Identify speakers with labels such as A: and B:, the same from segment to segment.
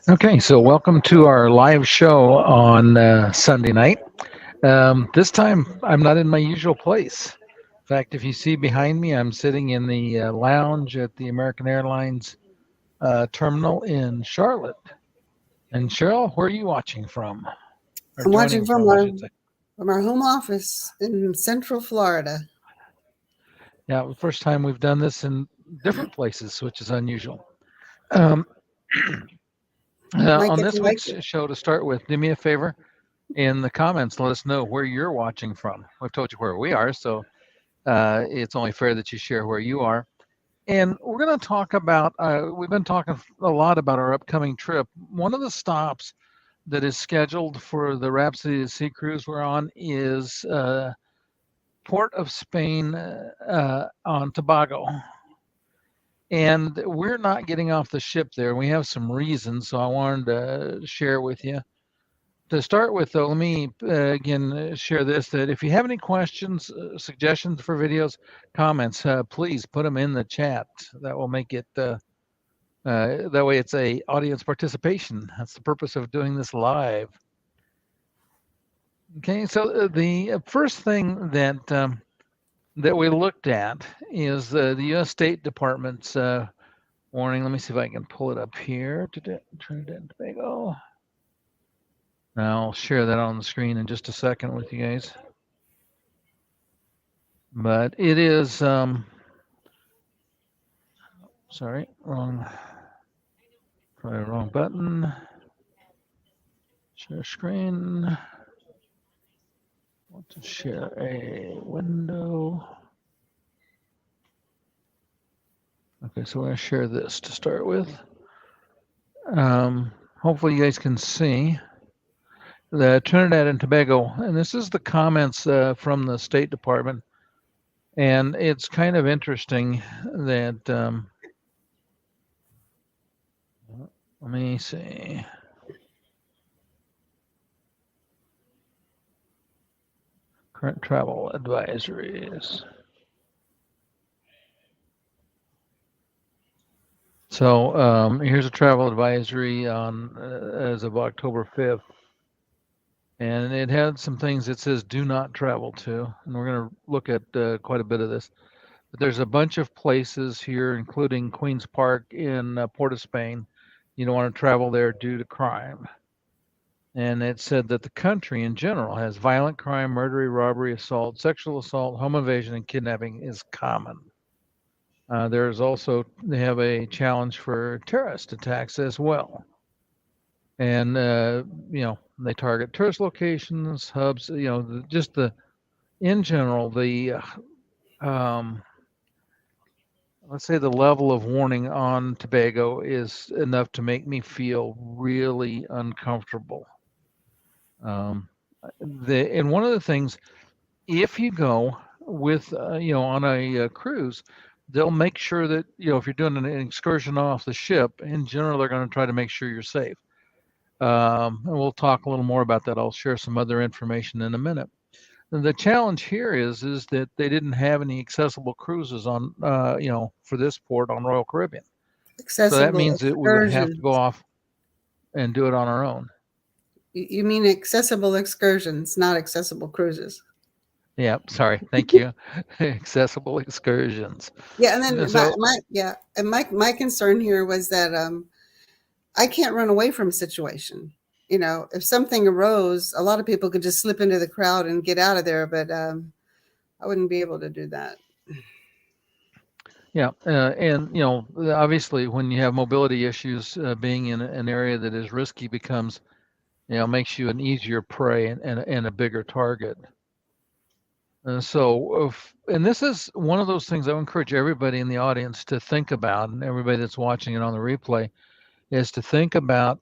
A: Okay, so welcome to our live show on Sunday night. This time, I'm not in my usual place. In fact, if you see behind me, I'm sitting in the lounge at the American Airlines terminal in Charlotte. And Cheryl, where are you watching from? Or
B: I'm watching
A: joining from, I
B: our
A: should say.
B: from our home office in Central Florida.
A: Yeah, the first time we've done this in different places, which is unusual. Um,
B: Might
A: on
B: get
A: this
B: to
A: week's
B: like it.
A: show, to start with, do me a favor in the comments, let us know where you're watching from. We've told you where we are, so it's only fair that you share where you are. And we're going to talk about, we've been talking a lot about our upcoming trip. One of the stops that is scheduled for the Rhapsody at Sea cruise we're on is Port of Spain on Tobago. And we're not getting off the ship there. We have some reasons, so I wanted to share with you. To start with, though, let me again share this, that if you have any questions, suggestions for videos, comments, please put them in the chat. That will make it, that way it's a audience participation. That's the purpose of doing this live. Okay, so the first thing that we looked at is the U.S. State Department's warning. Let me see if I can pull it up here. Trinidad and Tobago. I'll share that on the screen in just a second with you guys. But it is, sorry, probably wrong button. Share screen. Want to share a window. Okay, so we're going to share this to start with. Hopefully you guys can see the Trinidad and Tobago, and this is the comments from the State Department. And it's kind of interesting that, let me see. Current travel advisories. So here's a travel advisory on as of October 5th. And it had some things that says do not travel to. And we're going to look at quite a bit of this. But there's a bunch of places here, including Queen's Park in Port of Spain. You don't want to travel there due to crime. And it said that the country in general has violent crime, murder, robbery, assault, sexual assault, home invasion, and kidnapping is common. There's also, they have a challenge for terrorist attacks as well. And, they target tourist locations, hubs, in general, let's say the level of warning on Tobago is enough to make me feel really uncomfortable. And one of the things, if you go with, on a cruise, they'll make sure that, if you're doing an excursion off the ship, in general, they're going to try to make sure you're safe. And we'll talk a little more about that. I'll share some other information in a minute. And the challenge here is that they didn't have any accessible cruises on, for this port on Royal Caribbean. So that means that we would have to go off and do it on our own.
B: You mean accessible excursions, not accessible cruises?
A: Yeah, sorry. Thank you. Accessible excursions.
B: Yeah, and then my concern here was that I can't run away from a situation. If something arose, a lot of people could just slip into the crowd and get out of there, but I wouldn't be able to do that.
A: Yeah, and obviously, when you have mobility issues, being in an area that is risky becomes, makes you an easier prey and a bigger target. And so, and this is one of those things I would encourage everybody in the audience to think about, and everybody that's watching it on the replay, is to think about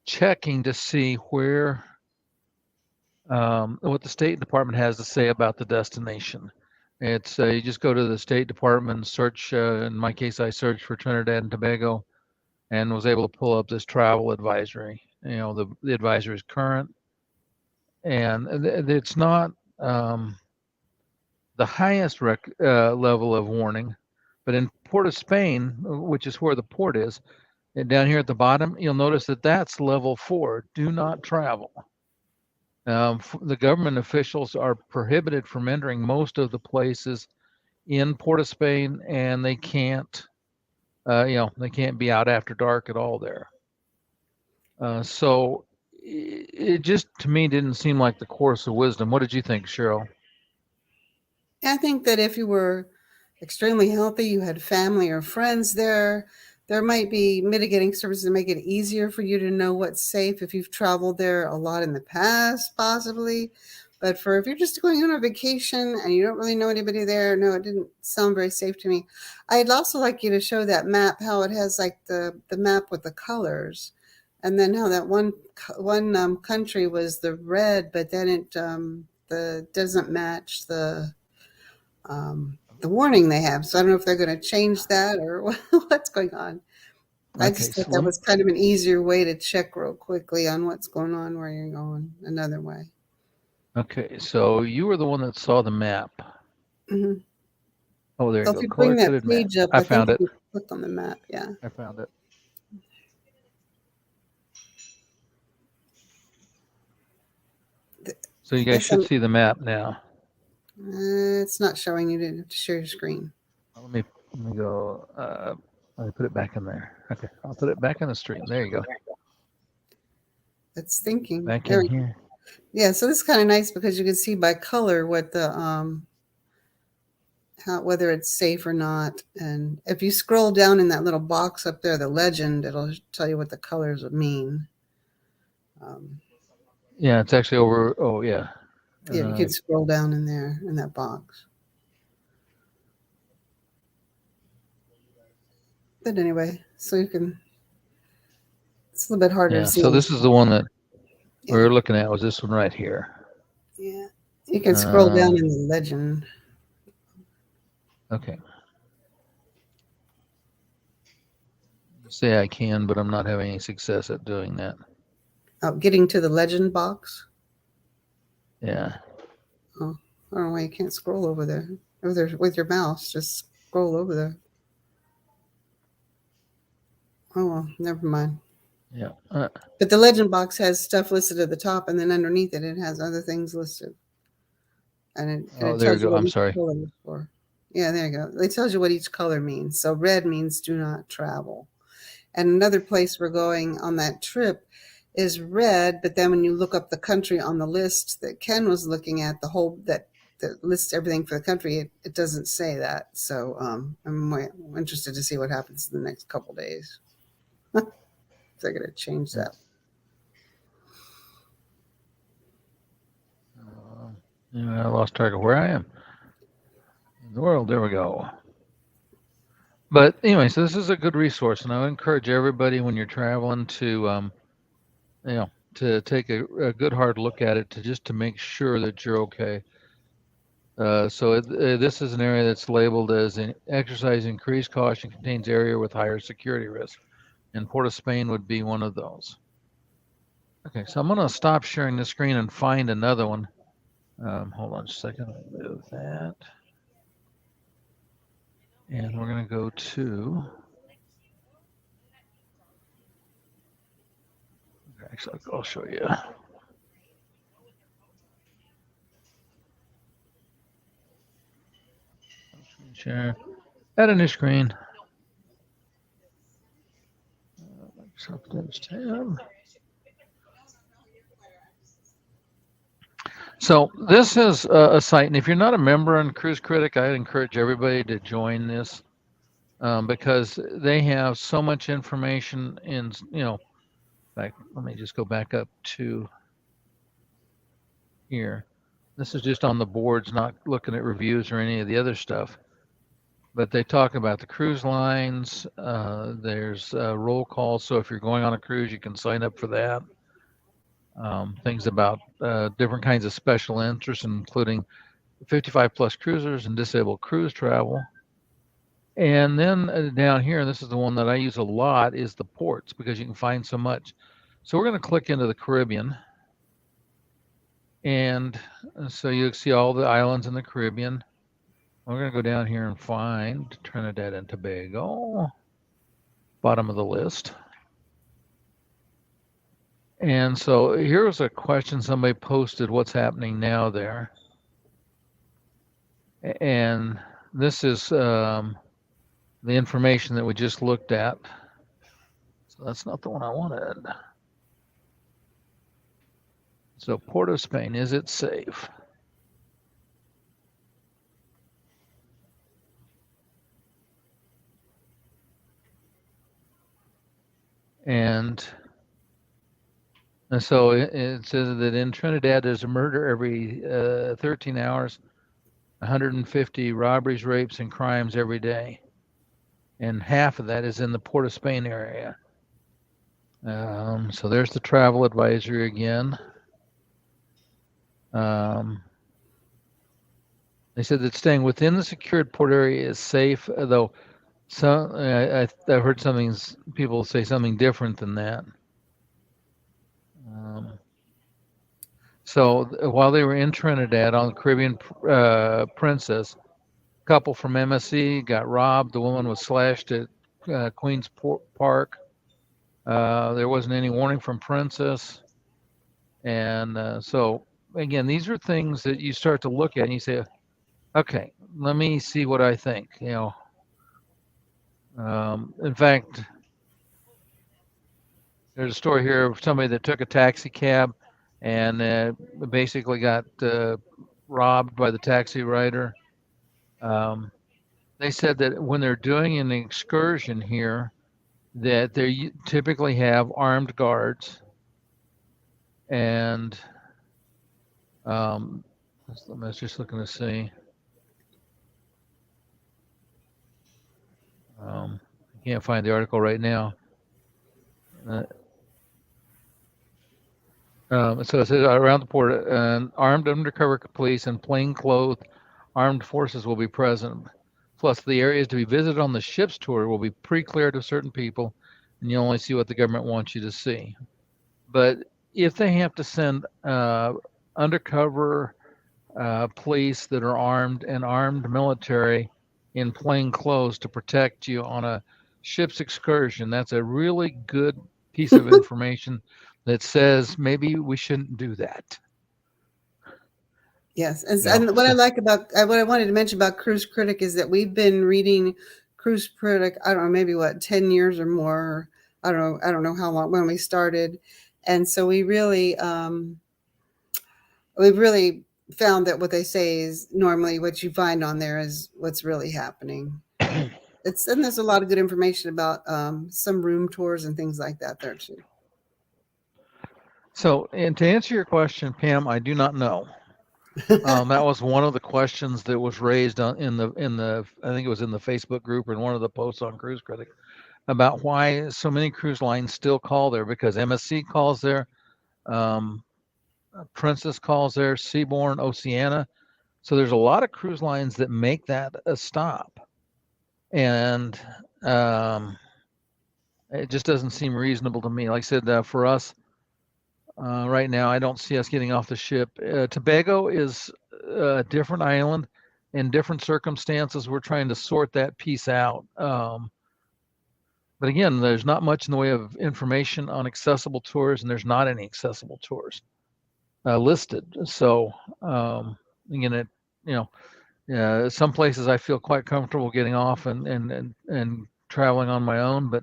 A: checking to see where, what the State Department has to say about the destination. It's you just go to the State Department and search. In my case, I searched for Trinidad and Tobago, and was able to pull up this travel advisory. The advisory is current, and it's not the highest level of warning, but in Port of Spain, which is where the port is, and down here at the bottom, you'll notice that that's level 4, do not travel. The government officials are prohibited from entering most of the places in Port of Spain, and they can't, they can't be out after dark at all there. So it just, to me, didn't seem like the course of wisdom. What did you think, Cheryl?
B: I think that if you were extremely healthy, you had family or friends there might be mitigating services to make it easier for you to know what's safe if you've traveled there a lot in the past, possibly. But if you're just going on a vacation and you don't really know anybody there, no, it didn't sound very safe to me. I'd also like you to show that map, how it has like the map with the colors, and then how that one country was the red, but then it doesn't match the warning they have. So I don't know if they're going to change that or what's going on. I just thought that was kind of an easier way to check real quickly on what's going on where you're going. Another way.
A: Okay, so you were the one that saw the map.
B: Mm-hmm.
A: Oh, there you go.
B: If you bring that page up,
A: I found it.
B: You click on the map. Yeah,
A: I found it. So you guys should see the map now.
B: It's not showing you to share your screen.
A: Let me go. Let me put it back in there. Okay, I'll put it back on the stream. There you go.
B: It's thinking.
A: Back in here.
B: Yeah, so this is kind of nice because you can see by color what the whether it's safe or not. And if you scroll down in that little box up there, the legend, it'll tell you what the colors would mean.
A: Yeah, it's actually over. Oh, yeah.
B: Yeah, you can scroll down in there in that box. But anyway, so you can. It's a little bit harder to see.
A: So this is the one that we were looking at. Was this one right here?
B: Yeah, you can scroll down in the legend.
A: Okay. Say I can, but I'm not having any success at doing that.
B: Oh, getting to the legend box?
A: Yeah.
B: Oh, I don't know why you can't scroll over there. With your mouse, just scroll over there. Oh, well, never mind.
A: Yeah.
B: But the legend box has stuff listed at the top, and then underneath it, it has other things listed. And it
A: there you
B: tells
A: go.
B: What
A: I'm
B: each
A: sorry.
B: color is for. Yeah, there you go. It tells you what each color means. So red means do not travel. And another place we're going on that trip is red, but then when you look up the country on the list that Ken was looking at, that lists everything for the country, it doesn't say that. So I'm interested to see what happens in the next couple days. They're going to change that.
A: I lost track of where I am in the world. There we go. But anyway, so this is a good resource, and I would encourage everybody when you're traveling to, to take a good hard look at it to make sure that you're okay. So this is an area that's labeled as an exercise increased caution, contains area with higher security risk, and Port of Spain would be one of those. Okay, so I'm going to stop sharing the screen and find another one. Hold on a second. I'll move that. And we're going to go to. Actually, I'll show you. Share. Add a new screen. Microsoft tab. So this is a site, and if you're not a member on Cruise Critic, I'd encourage everybody to join this because they have so much information. In let me just go back up to here. This is just on the boards, not looking at reviews or any of the other stuff. But they talk about the cruise lines. There's roll calls, so if you're going on a cruise, you can sign up for that. Things about different kinds of special interests, including 55 plus cruisers and disabled cruise travel. And then down here, and this is the one that I use a lot, is the ports because you can find so much. So we're going to click into the Caribbean. And so you see all the islands in the Caribbean. We're going to go down here and find Trinidad and Tobago, bottom of the list. And so here's a question somebody posted, what's happening now there? And this is the information that we just looked at. So that's not the one I wanted. So Port of Spain, is it safe? And so it says that in Trinidad, there's a murder every 13 hours, 150 robberies, rapes, and crimes every day. And half of that is in the Port of Spain area. So there's the travel advisory again. They said that staying within the secured port area is safe, though some I've heard people say something different than that. So while they were in Trinidad on the Caribbean Princess, a couple from MSC got robbed. The woman was slashed at Queen's Park. There wasn't any warning from Princess. And so, again, these are things that you start to look at and you say, okay, let me see what I think. In fact, there's a story here of somebody that took a taxi cab and basically got robbed by the taxi rider. They said that when they're doing an excursion here, that they typically have armed guards. And I was just looking to see. I can't find the article right now. So it says around the port, armed undercover police and plainclothes armed forces will be present. Plus, the areas to be visited on the ship's tour will be pre-cleared to certain people, and you only see what the government wants you to see. But if they have to send undercover police that are armed and armed military in plain clothes to protect you on a ship's excursion, that's a really good piece of information that says maybe we shouldn't do that.
B: Yes, and what I like about what I wanted to mention about Cruise Critic is that we've been reading Cruise Critic. I don't know, maybe 10 years or more. I don't know how long when we started, and so we've really found that what they say is normally what you find on there is what's really happening. And there's a lot of good information about some room tours and things like that there too.
A: So, and to answer your question, Pam, I do not know. That was one of the questions that was raised in the I think it was in the Facebook group or in one of the posts on Cruise Critic about why so many cruise lines still call there, because MSC calls there, Princess calls there, Seabourn, Oceana. So there's a lot of cruise lines that make that a stop, and it just doesn't seem reasonable to me. Like I said, for us. Right now, I don't see us getting off the ship. Tobago is a different island in different circumstances. We're trying to sort that piece out. But again, there's not much in the way of information on accessible tours, and there's not any accessible tours listed. So again, some places I feel quite comfortable getting off and traveling on my own, but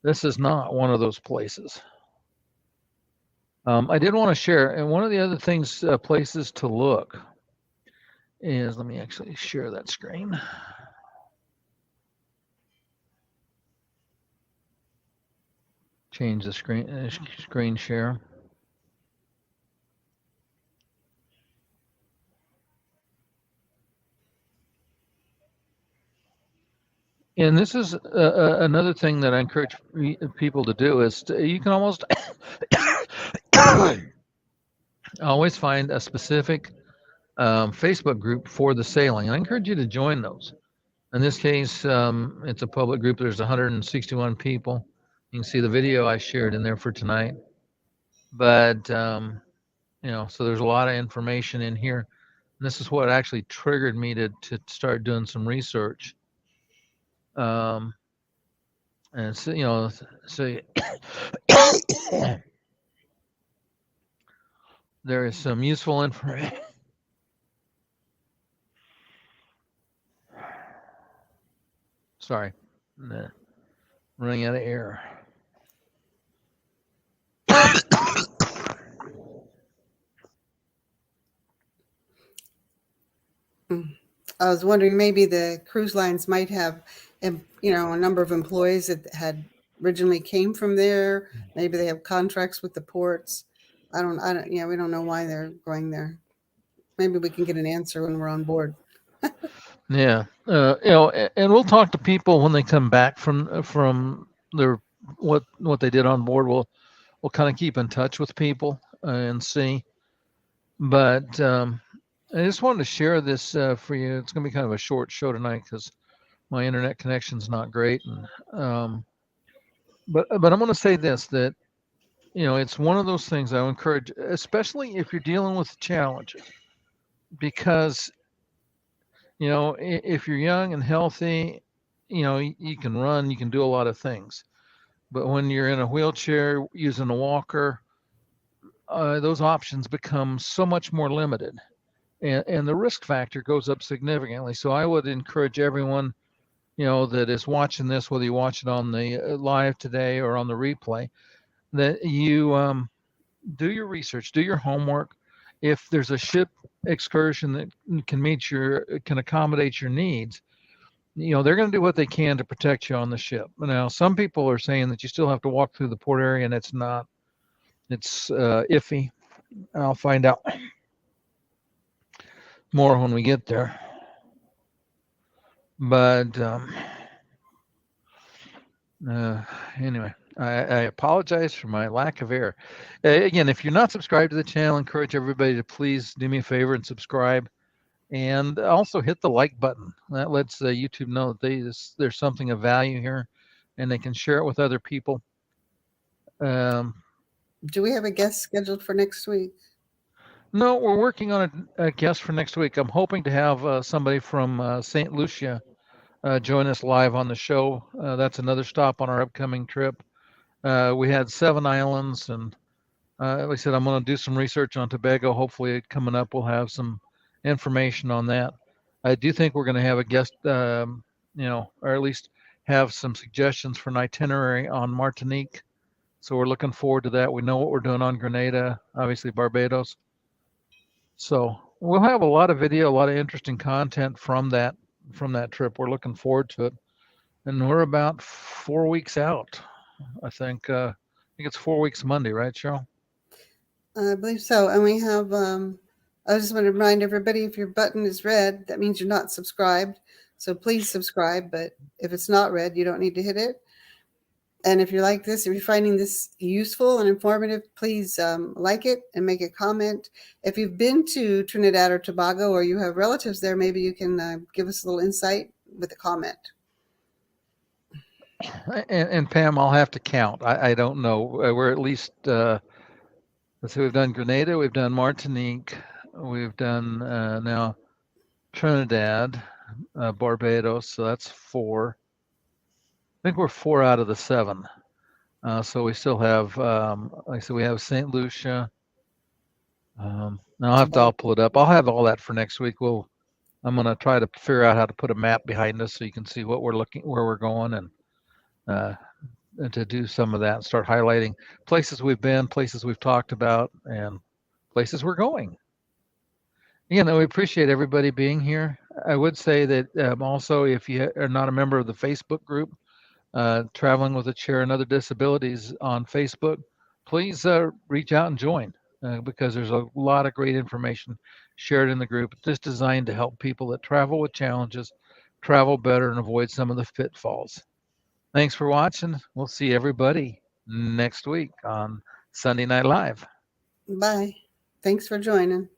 A: this is not one of those places. I did want to share, and one of the other things, places to look is, let me actually share that screen. Change the screen share. And this is another thing that I encourage people to do is you can almost always find a specific Facebook group for the sailing. And I encourage you to join those. In this case, it's a public group. There's 161 people. You can see the video I shared in there for tonight. But so there's a lot of information in here. And this is what actually triggered me to start doing some research. Um, and so, so there is some useful information. Sorry, running out of air.
B: I was wondering maybe the cruise lines might have, a number of employees that had originally came from there. Maybe they have contracts with the ports. We don't know why they're going there. Maybe we can get an answer when we're on board.
A: Yeah, and we'll talk to people when they come back from their what they did on board. We'll kind of keep in touch with people and see. But I just wanted to share this for you. It's going to be kind of a short show tonight because my internet connection's not great. And but I'm going to say this, that it's one of those things I would encourage, especially if you're dealing with challenges, because if you're young and healthy, you can run, you can do a lot of things. But when you're in a wheelchair using a walker, those options become so much more limited, and the risk factor goes up significantly. So I would encourage everyone, that is watching this, whether you watch it on the live today or on the replay, that you do your research, do your homework. If there's a ship excursion that can accommodate your needs, they're going to do what they can to protect you on the ship. Now, some people are saying that you still have to walk through the port area, and it's not. It's iffy. I'll find out more when we get there. But anyway, I apologize for my lack of air. Again, if you're not subscribed to the channel, I encourage everybody to please do me a favor and subscribe. And also hit the like button. That lets YouTube know that there's something of value here, and they can share it with other people.
B: Do we have a guest scheduled for next week?
A: No, we're working on a guest for next week. I'm hoping to have somebody from St. Lucia join us live on the show. That's another stop on our upcoming trip. We had 7 islands, and like I said, I'm going to do some research on Tobago. Hopefully, coming up, we'll have some information on that. I do think we're going to have a guest, or at least have some suggestions for an itinerary on Martinique. So we're looking forward to that. We know what we're doing on Grenada, obviously Barbados. So we'll have a lot of video, a lot of interesting content from that trip. We're looking forward to it, and we're about 4 weeks out. I think it's 4 weeks Monday, right, Cheryl?
B: I believe so. And we have. I just want to remind everybody: if your button is red, that means you're not subscribed. So please subscribe. But if it's not red, you don't need to hit it. And if you like this, if you're finding this useful and informative, please like it and make a comment. If you've been to Trinidad or Tobago, or you have relatives there, maybe you can give us a little insight with a comment.
A: And Pam, I'll have to count. I don't know. We're at least, let's see, we've done Grenada, we've done Martinique, we've done now Trinidad, Barbados, so that's 4. I think we're 4 out of the 7. So we still have, like I said, we have St. Lucia. Now I'll pull it up. I'll have all that for next week. I'm going to try to figure out how to put a map behind us so you can see what we're looking, where we're going, and to do some of that and start highlighting places we've been, places we've talked about, and places we're going. We appreciate everybody being here. I would say that also, if you are not a member of the Facebook group, Traveling with a Chair and Other Disabilities on Facebook, please reach out and join because there's a lot of great information shared in the group, just designed to help people that travel with challenges travel better and avoid some of the pitfalls. Thanks for watching. We'll see everybody next week on Sunday Night Live.
B: Bye. Thanks for joining.